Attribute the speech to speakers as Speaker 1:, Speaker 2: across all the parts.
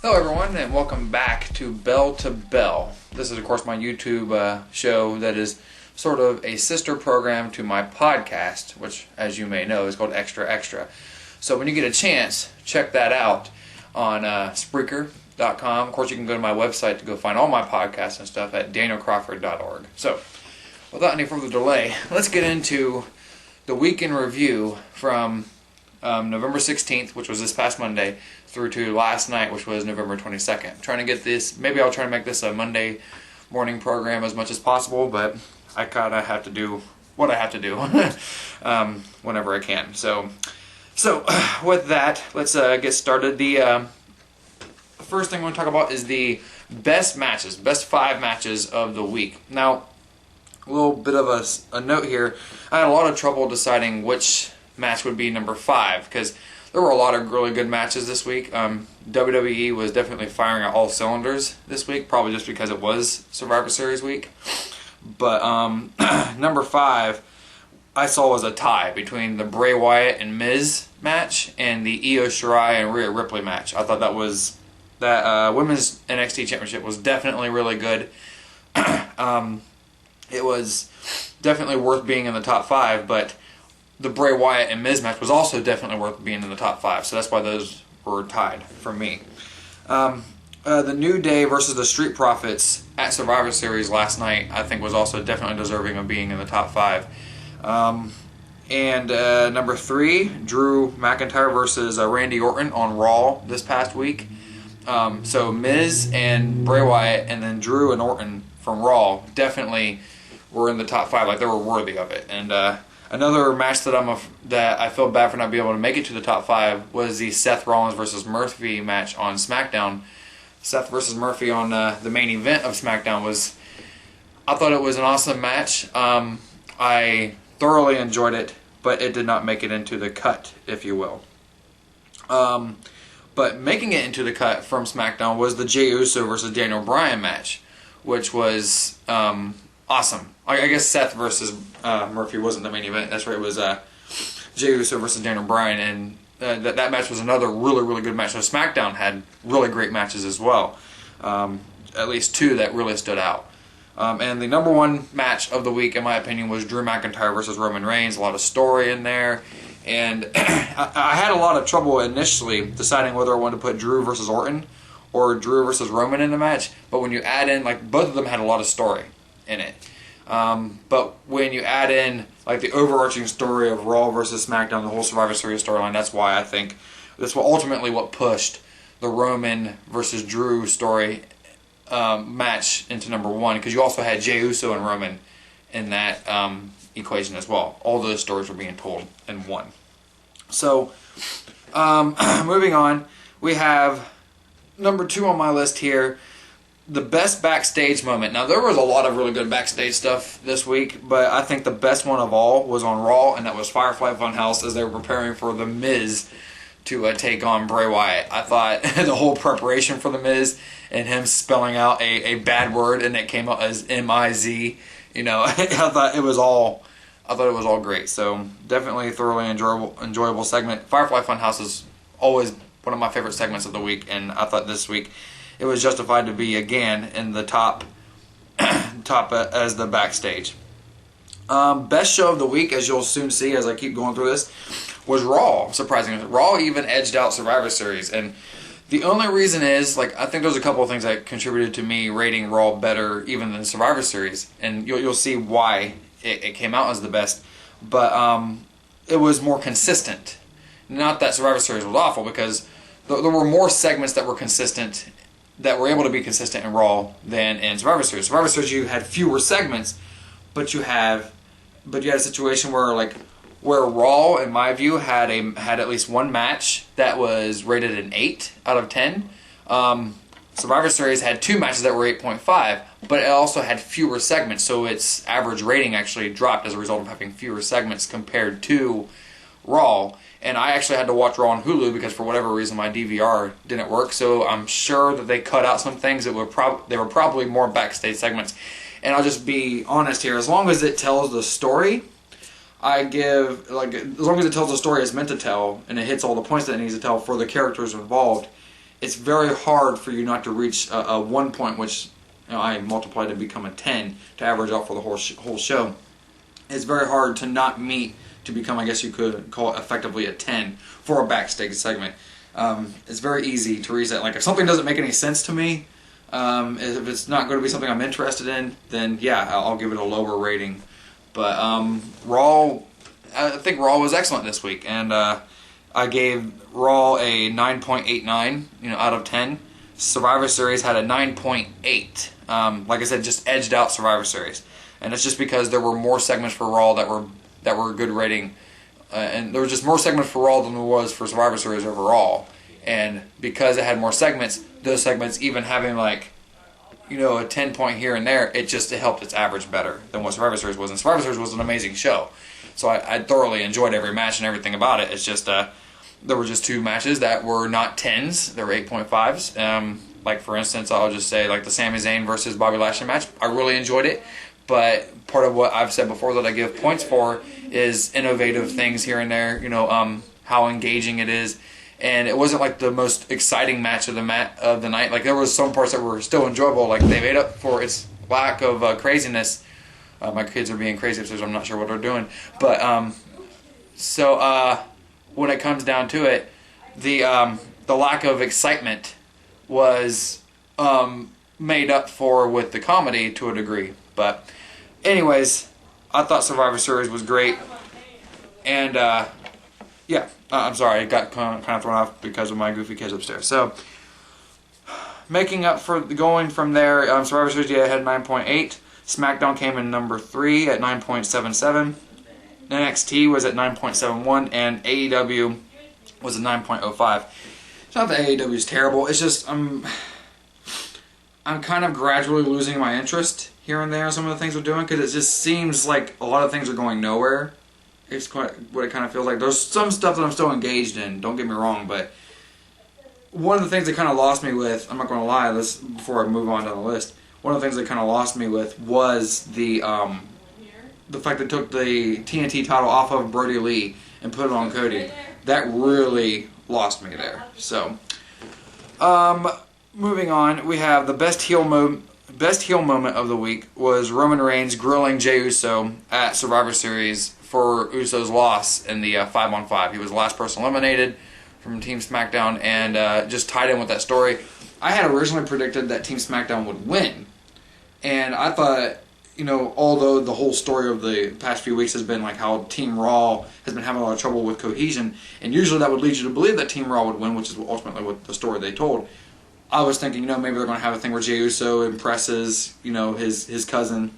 Speaker 1: Hello everyone, and welcome back to Bell to Bell. This is of course my YouTube show that is sort of a sister program to my podcast, which as you may know is called Extra Extra. So when you get a chance, check that out on Spreaker.com. Of course you can go to my website to go find all my podcasts and stuff at danielcrawford.org. So without any further delay, let's get into the week in review from November 16th, which was this past Monday, through to last night, which was November 22nd. I'm trying to get this, maybe I'll try to make this a Monday morning program as much as possible, but I kind of have to do what I have to do whenever I can. So with that, let's get started. The first thing I want to talk about is the best matches, best 5 matches of the week. Now, a little bit of a note here. I had a lot of trouble deciding which match would be number 5 because there were a lot of really good matches this week. WWE was definitely firing at all cylinders this week, probably just because it was Survivor Series week. But number 5 I saw was a tie between the Bray Wyatt and Miz match and the Io Shirai and Rhea Ripley match. I thought that women's NXT Championship was definitely really good. It was definitely worth being in the top 5, but the Bray Wyatt and Miz match was also definitely worth being in the top 5, so that's why those were tied for me. The New Day versus the Street Profits at Survivor Series last night, I think, was also definitely deserving of being in the top 5. And number 3, Drew McIntyre versus Randy Orton on Raw this past week. So Miz and Bray Wyatt and then Drew and Orton from Raw definitely were in the top 5, like they were worthy of it. And another match that I feel bad for not being able to make it to the top 5 was the Seth Rollins versus Murphy match on SmackDown. Seth versus Murphy on the main event of SmackDown I thought it was an awesome match. I thoroughly enjoyed it, but it did not make it into the cut, if you will. But making it into the cut from SmackDown was the Jey Uso versus Daniel Bryan match, which was awesome. I guess Seth versus Murphy wasn't the main event. That's right. It was Jey Uso versus Daniel Bryan, and that match was another really, really good match. So SmackDown had really great matches as well. At least 2 that really stood out. And the number 1 match of the week, in my opinion, was Drew McIntyre versus Roman Reigns. A lot of story in there. And I had a lot of trouble initially deciding whether I wanted to put Drew versus Orton or Drew versus Roman in the match. But when you add in, like, both of them had a lot of story in it. But when you add in like the overarching story of Raw versus SmackDown, the whole Survivor Series storyline, that's why I think that's ultimately what pushed the Roman versus Drew story match into number 1, because you also had Jey Uso and Roman in that equation as well. All those stories were being told in one. So moving on, we have number 2 on my list here. The best backstage moment. Now, there was a lot of really good backstage stuff this week, but I think the best one of all was on Raw, and that was Firefly Funhouse as they were preparing for The Miz to take on Bray Wyatt. I thought the whole preparation for The Miz and him spelling out a bad word and it came out as M-I-Z, I thought it was all great. So definitely a thoroughly enjoyable segment. Firefly Funhouse is always one of my favorite segments of the week, and I thought this week it was justified to be again in the top as the backstage. Best show of the week, as you'll soon see as I keep going through this, was Raw. Surprisingly, Raw even edged out Survivor Series, and the only reason is, I think there's a couple of things that contributed to me rating Raw better even than Survivor Series, and you'll see why it came out as the best. But it was more consistent. Not that Survivor Series was awful, because there were more segments that were consistent, that were able to be consistent in Raw than in Survivor Series. Survivor Series, you had fewer segments, but you had a situation where Raw, in my view, had at least one match that was rated an 8 out of 10. Survivor Series had 2 matches that were 8.5, but it also had fewer segments, so its average rating actually dropped as a result of having fewer segments compared to Raw. And I actually had to watch Raw on Hulu because for whatever reason my DVR didn't work. So I'm sure that they cut out some things that were probably more backstage segments. And I'll just be honest here. As long as it tells the story, as long as it tells the story it's meant to tell and it hits all the points that it needs to tell for the characters involved, it's very hard for you not to reach a 1 point, which I multiplied to become a 10 to average out for the whole show. It's very hard to not meet to become, I guess you could call it effectively a 10 for a backstage segment. It's very easy to reach that. Like if something doesn't make any sense to me, if it's not going to be something I'm interested in, then yeah, I'll give it a lower rating. But Raw, I think Raw was excellent this week, and I gave Raw a 9.89, out of 10. Survivor Series had a 9.8. Like I said, just edged out Survivor Series, and it's just because there were more segments for Raw that were a good rating, and there was just more segments for Raw than there was for Survivor Series overall. And because it had more segments, those segments even having like, a 10 point here and there, it helped its average better than what Survivor Series was. And Survivor Series was an amazing show, so I thoroughly enjoyed every match and everything about it. It's just there were just 2 matches that were not 10s; they were 8.5s. Like for instance, I'll just say like the Sami Zayn versus Bobby Lashley match. I really enjoyed it, but part of what I've said before that I give points for is innovative things here and there. How engaging it is. And it wasn't like the most exciting match of the night. Like there was some parts that were still enjoyable. Like they made up for its lack of craziness. My kids are being crazy upstairs. I'm not sure what they're doing. But so when it comes down to it, the lack of excitement was made up for with the comedy to a degree. But anyways, I thought Survivor Series was great, and yeah. I'm sorry, it got kind of thrown off because of my goofy kids upstairs. So, making up for going from there, Survivor Series had 9.8. SmackDown came in number 3 at 9.77. NXT was at 9.71, and AEW was at 9.05. It's not that AEW is terrible. It's just I'm kind of gradually losing my interest here and there in some of the things we're doing, because it just seems like a lot of things are going nowhere. It's quite what it kind of feels like. There's some stuff that I'm still engaged in, don't get me wrong, but one of the things that kind of lost me with, I'm not going to lie, this before I move on down the list, one of the things that kind of lost me with was the fact that took the TNT title off of Brody Lee and put it on Cody. That really lost me there. So, moving on, we have the best heel moment of the week was Roman Reigns grilling Jey Uso at Survivor Series for Uso's loss in the 5-on-5. He was the last person eliminated from Team SmackDown, and just tied in with that story. I had originally predicted that Team SmackDown would win, and I thought, although the whole story of the past few weeks has been like how Team Raw has been having a lot of trouble with cohesion, and usually that would lead you to believe that Team Raw would win, which is ultimately what the story they told. I was thinking, maybe they're going to have a thing where Jey Uso impresses, his cousin.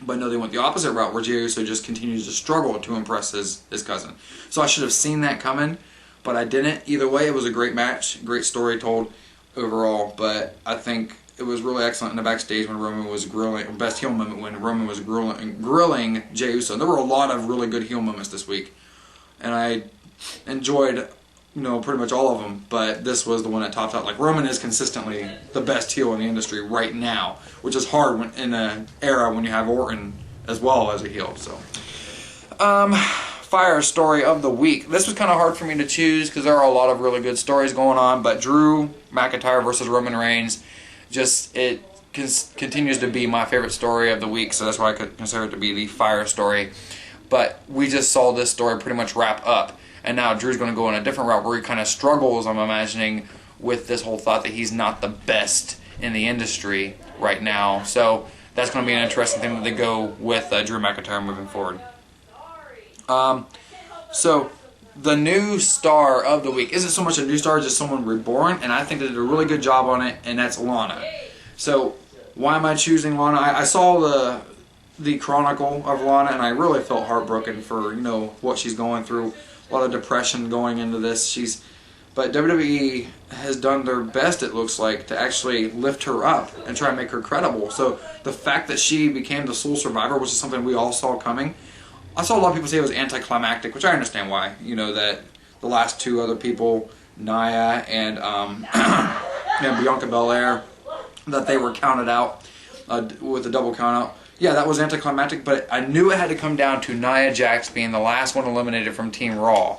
Speaker 1: But no, they went the opposite route, where Jey Uso just continues to struggle to impress his cousin. So I should have seen that coming, but I didn't. Either way, it was a great match, great story told overall. But I think it was really excellent in the backstage when Roman was grilling, best heel moment when Roman was grilling Jey Uso. There were a lot of really good heel moments this week, and I enjoyed pretty much all of them, but this was the one that topped out. Like, Roman is consistently the best heel in the industry right now, which is hard in an era when you have Orton as well as a heel. So, Fire story of the week. This was kind of hard for me to choose because there are a lot of really good stories going on, but Drew McIntyre versus Roman Reigns, it continues to be my favorite story of the week, so that's why I could consider it to be the Fire story. But we just saw this story pretty much wrap up. And now Drew's going to go in a different route where he kind of struggles, I'm imagining, with this whole thought that he's not the best in the industry right now. So that's going to be an interesting thing that they go with Drew McIntyre moving forward. So the new star of the week isn't so much a new star, just someone reborn, and I think they did a really good job on it, and that's Lana. So why am I choosing Lana? I saw the Chronicle of Lana, and I really felt heartbroken for what she's going through. A lot of depression going into this. But WWE has done their best, it looks like, to actually lift her up and try and make her credible. So the fact that she became the sole survivor, which is something we all saw coming, I saw a lot of people say it was anticlimactic, which I understand why. That the last 2 other people, Nia and Bianca Belair, that they were counted out with a double count out. Yeah, that was anticlimactic, but I knew it had to come down to Nia Jax being the last one eliminated from Team Raw.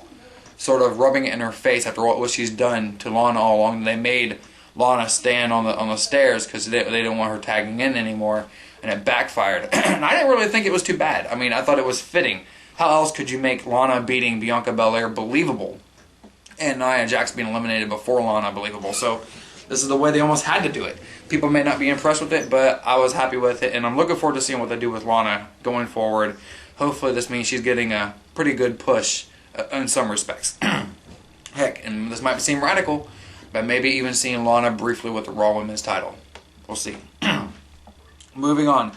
Speaker 1: sort of rubbing it in her face after what she's done to Lana all along. They made Lana stand on the stairs because they didn't want her tagging in anymore, and it backfired. And I didn't really think it was too bad. I mean, I thought it was fitting. How else could you make Lana beating Bianca Belair believable, and Nia Jax being eliminated before Lana believable? So this is the way they almost had to do it. People may not be impressed with it, but I was happy with it, and I'm looking forward to seeing what they do with Lana going forward. Hopefully this means she's getting a pretty good push in some respects. Heck, and this might seem radical, but maybe even seeing Lana briefly with the Raw Women's title. We'll see. Moving on.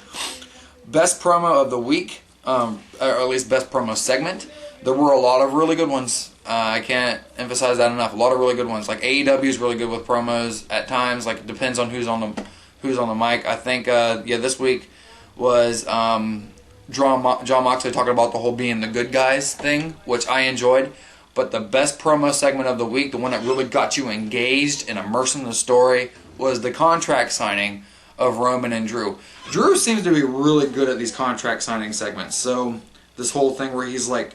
Speaker 1: Best promo of the week, or at least best promo segment. There were a lot of really good ones. I can't emphasize that enough. A lot of really good ones. Like AEW is really good with promos at times. Like it depends on who's on the mic. I think this week was John Moxley talking about the whole being the good guys thing, which I enjoyed. But the best promo segment of the week, the one that really got you engaged and immersed in the story, was the contract signing of Roman and Drew. Drew seems to be really good at these contract signing segments. So this whole thing where he's like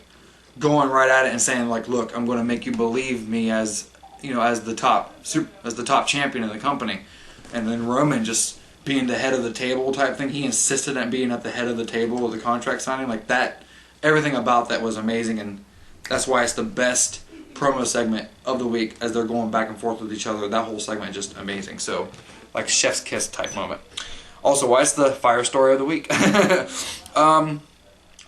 Speaker 1: going right at it and saying like, "Look, I'm going to make you believe me as the top champion of the company," and then Roman just being the head of the table type thing. He insisted on being at the head of the table with the contract signing like that. Everything about that was amazing, and that's why it's the best promo segment of the week as they're going back and forth with each other. That whole segment is just amazing. So, like chef's kiss type moment. Also, why it's the fire story of the week.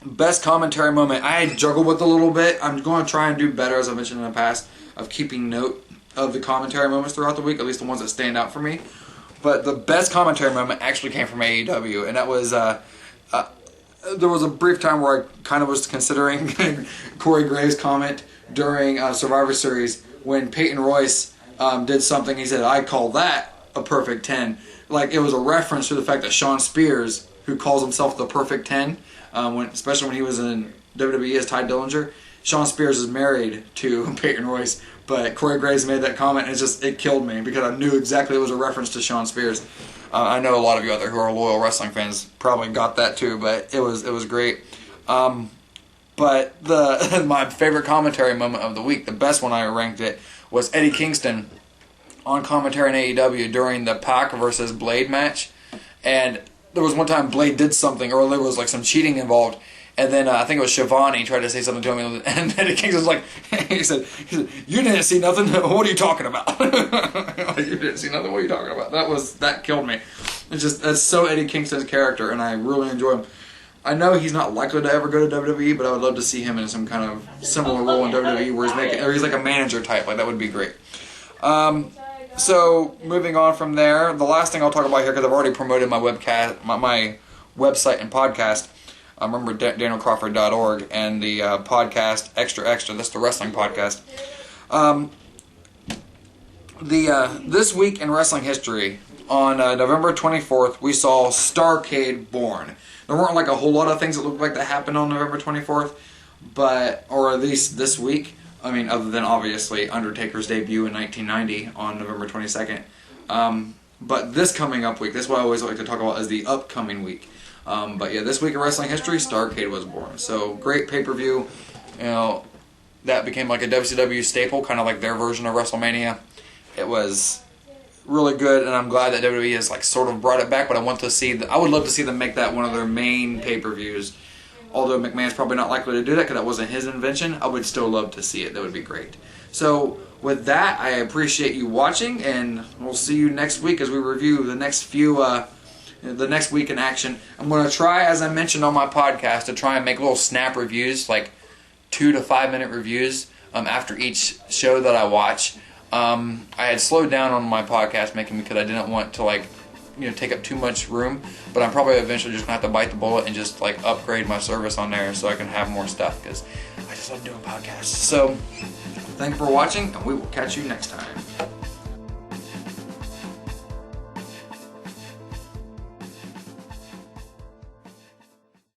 Speaker 1: Best commentary moment. I juggled with a little bit. I'm going to try and do better, as I mentioned in the past, of keeping note of the commentary moments throughout the week, at least the ones that stand out for me. But the best commentary moment actually came from AEW, and that was there was a brief time where I kind of was considering Corey Graves' comment during Survivor Series when Peyton Royce did something. He said, "I call that a perfect 10." Like it was a reference to the fact that Shawn Spears, who calls himself the perfect 10, especially when he was in WWE as Ty Dillinger, Shawn Spears is married to Peyton Royce, but Corey Graves made that comment, and it killed me because I knew exactly it was a reference to Shawn Spears. I know a lot of you out there who are loyal wrestling fans probably got that too, but it was great. But my favorite commentary moment of the week, the best one I ranked it, was Eddie Kingston on commentary in AEW during the Pac versus Blade match. And there was one time Blade did something, or there was like some cheating involved, and then I think it was Shivani tried to say something to him, and Eddie Kingston was like, he said, "You didn't see nothing? What are you talking about?" Like, "You didn't see nothing? What are you talking about?" That killed me. That's so Eddie Kingston's character, and I really enjoy him. I know he's not likely to ever go to WWE, but I would love to see him in some kind of similar role in WWE where he's like a manager type. Like that would be great. So moving on from there, the last thing I'll talk about here, because I've already promoted my webcast, my website and podcast. Remember DanielCrawford.org and the podcast Extra Extra. That's the wrestling podcast. This week in wrestling history, on November 24th, we saw Starrcade born. There weren't like a whole lot of things that looked like that happened on November 24th, or at least this week. I mean, other than obviously Undertaker's debut in 1990 on November 22nd. But this coming up week, this is what I always like to talk about as the upcoming week. But yeah, this week in wrestling history, Starrcade was born. So great pay-per-view. That became like a WCW staple, kind of like their version of WrestleMania. It was really good, and I'm glad that WWE has like sort of brought it back. But I would love to see them make that one of their main pay-per-views. Although McMahon's probably not likely to do that because that wasn't his invention, I would still love to see it. That would be great. So with that, I appreciate you watching, and we'll see you next week as we review the next week in action. I'm going to try, as I mentioned on my podcast, to try and make little snap reviews, like 2 to 5 minute reviews after each show that I watch. I had slowed down on my podcast making because I didn't want to take up too much room, but I'm probably eventually just going to have to bite the bullet and just upgrade my service on there so I can have more stuff because I just love doing podcasts. So thank you for watching, and we will catch you next time.